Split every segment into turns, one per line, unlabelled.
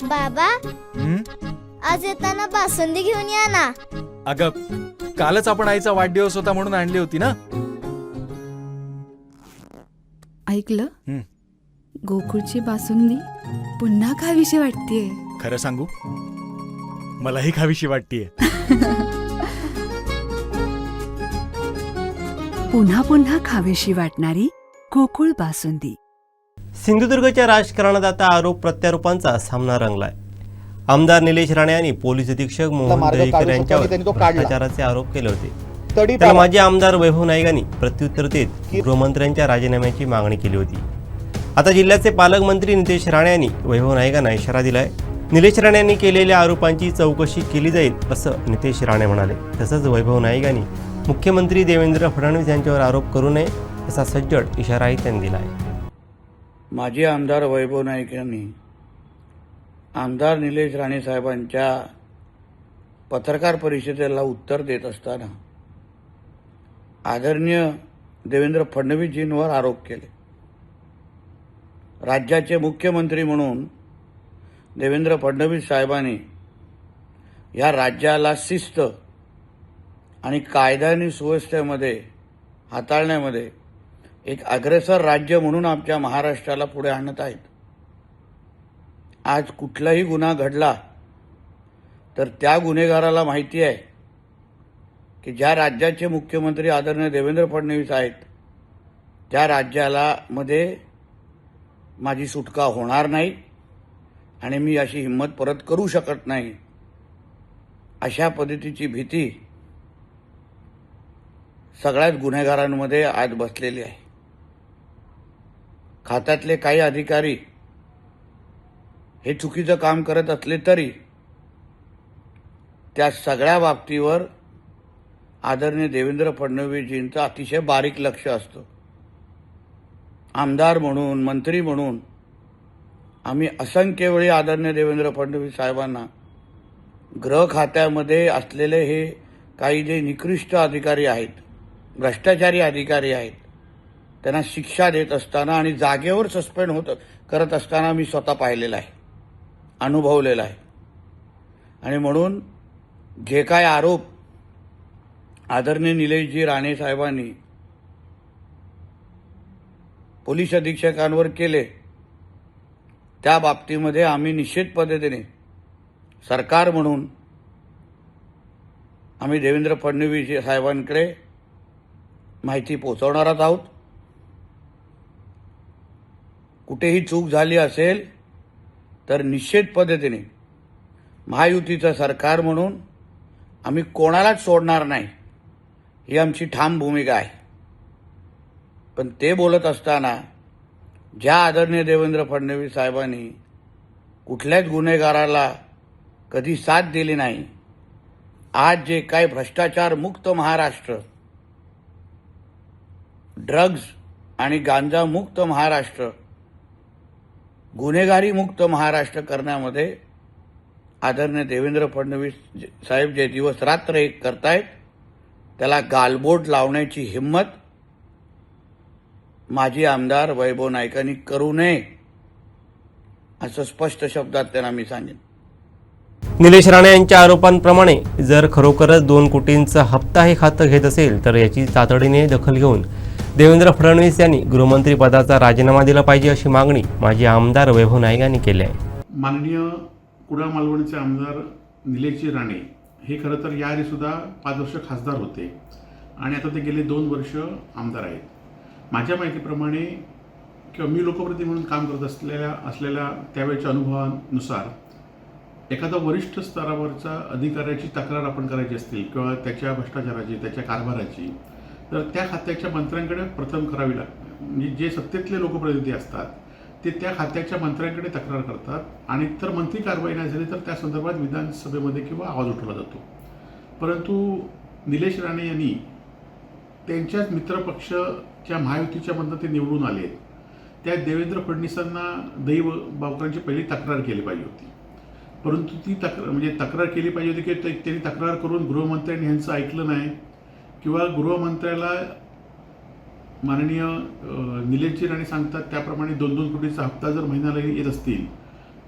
बाबा, आज येताना बासुंदी घेऊन या ना.
अगं, कालच आपण आईचा वाढदिवस होता म्हणून आणली होती ना.
ऐकलं, गोकुळची बासुंदी पुन्हा खावीशी वाटतेय.
खरं सांगू, मलाही खावीशी वाटतेय.
पुन्हा पुन्हा खावीशी वाटणारी गोकुळ बासुंदी.
सिंधुदुर्गच्या राजकारणात आता आरोप प्रत्यारोपांचा सामना रंगलाय. आमदार निलेश राणे यांनी पोलीस अधीक्षक मोहन दहीकर यांच्यावर भ्रष्टाचाराचे आरोप केले होते. त्याला माजी आमदार वैभव नाईकांनी प्रत्युत्तर देत गृहमंत्र्यांच्या राजीनाम्याची मागणी केली होती. आता जिल्ह्याचे पालकमंत्री नितेश राणे यांनी वैभव नाईकांना इशारा दिलाय. निलेश राणे यांनी केलेल्या आरोपांची चौकशी केली जाईल असं नितेश राणे म्हणाले. तसंच वैभव नाईकांनी मुख्यमंत्री देवेंद्र फडणवीस यांच्यावर आरोप करू नये असा सज्जड इशाराही त्यांनी दिला आहे.
माजी आमदार वैभव नाईक यांनी आमदार निलेश राणे साहेबांच्या पत्रकार परिषदेला उत्तर देत असताना आदरणीय देवेंद्र फडणवीसजींवर आरोप केले. राज्याचे मुख्यमंत्री म्हणून देवेंद्र फडणवीस साहेबांनी या राज्याला शिस्त आणि कायदा आणि सुव्यवस्थेमध्ये हाताळण्यामध्ये एक अग्रेसर राज्य म्हणून आमच्या महाराष्ट्राला पुढे आणत आहेत. आज कुठलाही गुन्हा घडला तर त्या गुन्हेगाराला माहिती आहे की ज्या राज्याचे मुख्यमंत्री आदरणीय देवेंद्र फडणवीस आहेत त्या राज्याला मध्ये माझी सुटका होणार नाही आणि मी अशी हिंमत परत करू शकत नाही. अशा पद्धतीची भीती सगळ्याच गुन्हेगारांमध्ये आज बसलेली आहे. खात्यातले काही अधिकारी हे चुकीचं काम करत असले तरी त्या सगळ्या बाबतीवर आदरणीय देवेंद्र फडणवीसजींचं अतिशय बारीक लक्ष असतं. आमदार म्हणून, मंत्री म्हणून आम्ही असंख्य वेळी आदरणीय देवेंद्र फडणवीस साहेबांना गृह खात्यामध्ये असलेले हे काही जे निकृष्ट अधिकारी आहेत, भ्रष्टाचारी अधिकारी आहेत, त्यांना शिक्षा देत असताना आणि जागेवर सस्पेंड करत असताना मी स्वतः पाहिलेलं आहे, अनुभवलेलं आहे. आणि म्हणून जे काय आरोप आदरणीय निलेशजी राणे साहेबांनी पोलीस अधीक्षकांवर केले त्या बाबतीमध्ये आम्ही निश्चित पद्धतीने सरकार म्हणून आम्ही देवेंद्र फडणवीस साहेबांकडे माहिती पोहोचवणारच आहोत. कुठेही चूक झाली असेल तर निश्चित पद्धतीने महायुतीचं सरकार म्हणून आम्ही कोणालाच सोडणार नाही ही आमची ठाम भूमिका आहे. पण ते बोलत असताना ज्या आदरणीय देवेंद्र फडणवीस साहेबांनी कुठल्याच गुन्हेगाराला कधी साथ दिली नाही, आज जे काही भ्रष्टाचार मुक्त महाराष्ट्र, ड्रग्ज आणि गांजा मुक्त महाराष्ट्र, गुन्हेगारी मुक्त महाराष्ट्र करण्यामध्ये आदरणीय देवेंद्र फडणवीस साहेब जे दिवस रात्र एक करतायत त्याला गालबोट लावण्याची हिंमत माजी आमदार वैभव नाईकांनी करू नये असं स्पष्ट शब्दात त्यांना मी सांगेन.
निलेश राणे यांच्या आरोपांप्रमाणे जर खरोखरच 2 कोटींचा हप्ता हे खातं घेत असेल तर याची तातडीने दखल घेऊन देवेंद्र फडणवीस यांनी गृहमंत्री पदाचा राजीनामा दिला पाहिजे अशी मागणी माजी आमदार वैभव नाईक यांनी केली आहे.
माननीय कुडाळ मालवणचे आमदार निलेशजी राणे हे खरं तर याआधी सुद्धा 5 वर्ष खासदार होते आणि आता ते गेले 2 वर्ष आमदार आहेत. माझ्या माहितीप्रमाणे किंवा मी लोकप्रतिनिधी म्हणून काम करत असलेल्या त्यावेळच्या अनुभवानुसार एखादा वरिष्ठ स्तरावरचा अधिकाऱ्याची तक्रार आपण करायची असतील किंवा त्याच्या भ्रष्टाचाराची, त्याच्या कारभाराची, तर त्या खात्याच्या मंत्र्यांकडे प्रथम करावी लागते. म्हणजे जे सत्तेतले लोकप्रतिनिधी असतात ते त्या खात्याच्या मंत्र्यांकडे तक्रार करतात आणि तर मंत्री कारवाई नाही झाली तर त्या संदर्भात विधानसभेमध्ये किंवा आवाज उठवला जातो. परंतु निलेश राणे यांनी त्यांच्याच मित्रपक्षच्या महायुतीच्या मधनं ते निवडून आले, त्या देवेंद्र फडणवीसांना दही बावकरांची पहिली तक्रार केली पाहिजे होती. परंतु ती तक्रार केली पाहिजे होती की त्यांनी तक्रार करून गृहमंत्र्यांनी यांचं ऐकलं नाही किंवा गृहमंत्र्याला माननीय निलेशजी राणे सांगतात त्याप्रमाणे 2-2 कोटीचा हप्ता जर महिन्याला येत असतील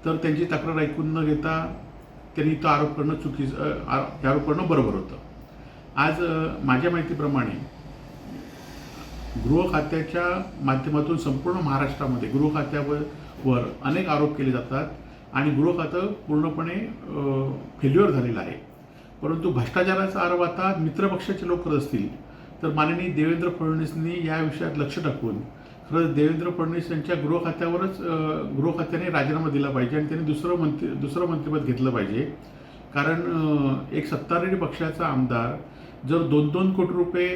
तर त्यांची तक्रार ऐकून न घेता त्यांनी तो आरोप करणं ते आरोप करणं बरोबर होतं. आज माझ्या माहितीप्रमाणे गृह खात्याच्या माध्यमातून संपूर्ण महाराष्ट्रामध्ये गृह खात्यावर अनेक आरोप केले जातात आणि गृह खातं पूर्णपणे फेल्युअर झालेलं आहे. परंतु भ्रष्टाचाराचा आरोप आता मित्रपक्षाचे लोक करत असतील तर माननीय देवेंद्र फडणवीसांनी या विषयात लक्ष टाकून खरं देवेंद्र फडणवीस यांच्या गृह खात्याने राजीनामा दिला पाहिजे आणि त्यांनी दुसरं मंत्रिपद घेतलं पाहिजे. कारण एक सत्ताधारी पक्षाचा आमदार जर 2-2 कोटी रुपये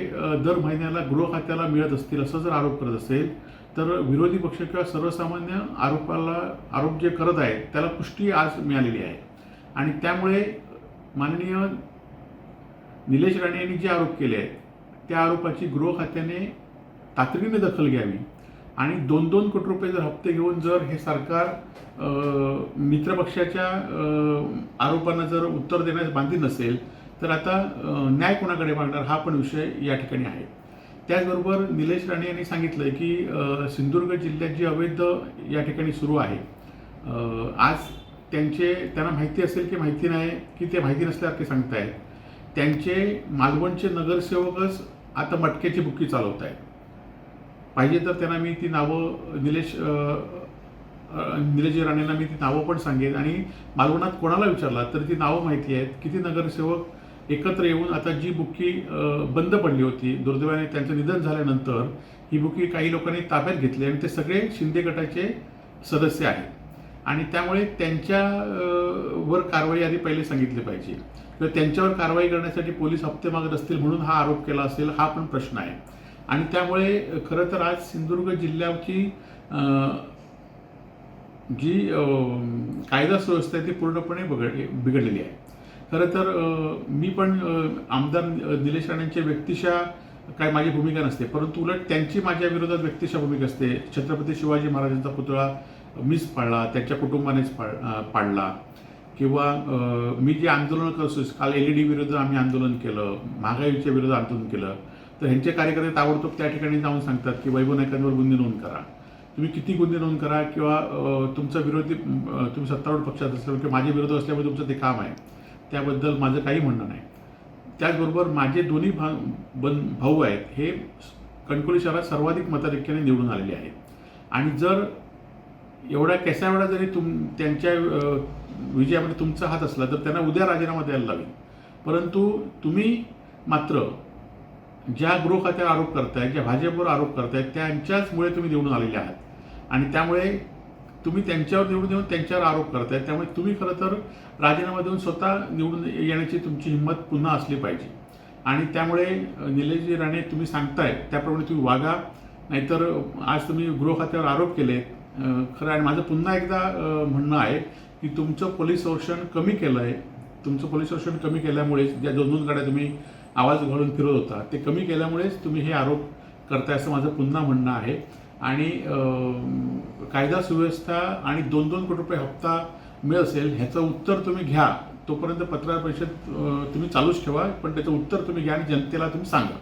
दर महिन्याला गृह खात्याला मिळत असतील असं जर आरोप करत असेल तर विरोधी पक्ष किंवा सर्वसामान्य आरोप जे करत आहेत त्याला पुष्टी आज मिळालेली आहे. आणि त्यामुळे माननीय निलेश राणे यांनी जे आरोप केले आहेत त्या आरोपाची गृह खात्याने तातडीने दखल घ्यावी आणि 2-2 कोटी रुपये जर हप्ते घेऊन जर हे सरकार मित्रपक्षाच्या आरोपांना जर उत्तर देण्यास बांधील नसेल तर आता न्याय कोणाकडे मागणार हा पण विषय या ठिकाणी आहे. त्याचबरोबर निलेश राणे यांनी सांगितलं की सिंधुदुर्ग जिल्ह्यात जी अवैध या ठिकाणी सुरू आहे आज त्यांना माहिती असेल की माहिती नाही की ते माहिती नसल्यासारखे सांगतायत. त्यांचे मालवणचे नगरसेवकच आता मटक्याची बुक्की चालवत आहेत. पाहिजे तर त्यांना मी ती नावं निलेश राणेंना मी ती नावं पण सांगेन आणि मालवणात कोणाला विचारला तर ती नावं माहिती आहेत. किती नगरसेवक एकत्र येऊन आता जी बुक्की बंद पडली होती दुर्दैवाने त्यांचं निधन झाल्यानंतर ही बुक्की काही लोकांनी ताब्यात घेतली आणि ते सगळे शिंदे गटाचे सदस्य आहेत आणि त्यामुळे त्यांच्यावर कारवाई आधी पहिले सांगितली पाहिजे किंवा त्यांच्यावर कारवाई करण्यासाठी पोलीस हप्ते मागत असतील म्हणून हा आरोप केला असेल हा पण प्रश्न आहे. आणि त्यामुळे खरं तर आज सिंधुदुर्ग जिल्ह्याची जी कायदा सुव्यवस्था आहे ती पूर्णपणे बिघडलेली आहे. खरं तर मी पण आमदार निलेश राणेंच्या व्यक्तिशः काय माझी भूमिका नसते परंतु उलट त्यांची माझ्या विरोधात व्यक्तिशः भूमिका असते. छत्रपती शिवाजी महाराजांचा पुतळा मीच पाडला त्यांच्या कुटुंबानेच पाडला किंवा मी जे आंदोलन करतो काल LED विरुद्ध आम्ही आंदोलन केलं महागाईच्या विरुद्ध आंदोलन केलं तर ह्यांचे कार्यकर्ते ताबडतोब त्या ठिकाणी जाऊन सांगतात की वैभव नाईकांवर गुन्हे नोंद करा. तुम्ही किती गुन्हे नोंद करा किंवा तुमचा विरोधी तुम्ही सत्तारूढ पक्षात असल्यामुळे किंवा माझे विरोध असल्यामुळे तुमचं ते काम आहे त्याबद्दल माझं काही म्हणणं नाही. त्याचबरोबर माझे दोन्ही भाऊ आहेत हे कणकवली शहरात सर्वाधिक मताधिक्याने निवडून आलेले आहेत आणि जर एवढा केसावेळा जरी त्यांच्या विजयामध्ये तुमचा हात असला तर त्यांना उद्या राजीनामा द्यायला लावेल. परंतु तुम्ही मात्र ज्या गृह खात्यावर आरोप करतायत ज्या भाजपवर आरोप करतायत त्यांच्याचमुळे तुम्ही निवडून आलेले आहात आणि त्यामुळे तुम्ही त्यांच्यावर निवडून येऊन त्यांच्यावर आरोप करतायत. त्यामुळे तुम्ही खरं तर राजीनामा देऊन स्वतः निवडून येण्याची तुमची हिंमत पुन्हा असली पाहिजे. आणि त्यामुळे निलेशजी राणे तुम्ही सांगताय त्याप्रमाणे तुम्ही वागा नाहीतर आज तुम्ही गृह खात्यावर आरोप केले खरं. आणि माझं पुन्हा एकदा म्हणणं आहे की तुमचं पोलीस संरक्षण कमी केलं आहे. तुमचं पोलीस संरक्षण कमी केल्यामुळे ज्या 2-2 गाड्या तुम्ही आवाज घालून फिरत होता ते कमी केल्यामुळेच तुम्ही हे आरोप करताय असं माझं पुन्हा म्हणणं आहे. आणि कायदा सुव्यवस्था आणि 2-2 कोटी रुपये हप्ता मिळत असेल ह्याचं उत्तर तुम्ही घ्या. तोपर्यंत पत्रकार परिषद तुम्ही चालूच ठेवा पण त्याचं उत्तर तुम्ही घ्या आणि जनतेला तुम्ही सांगा.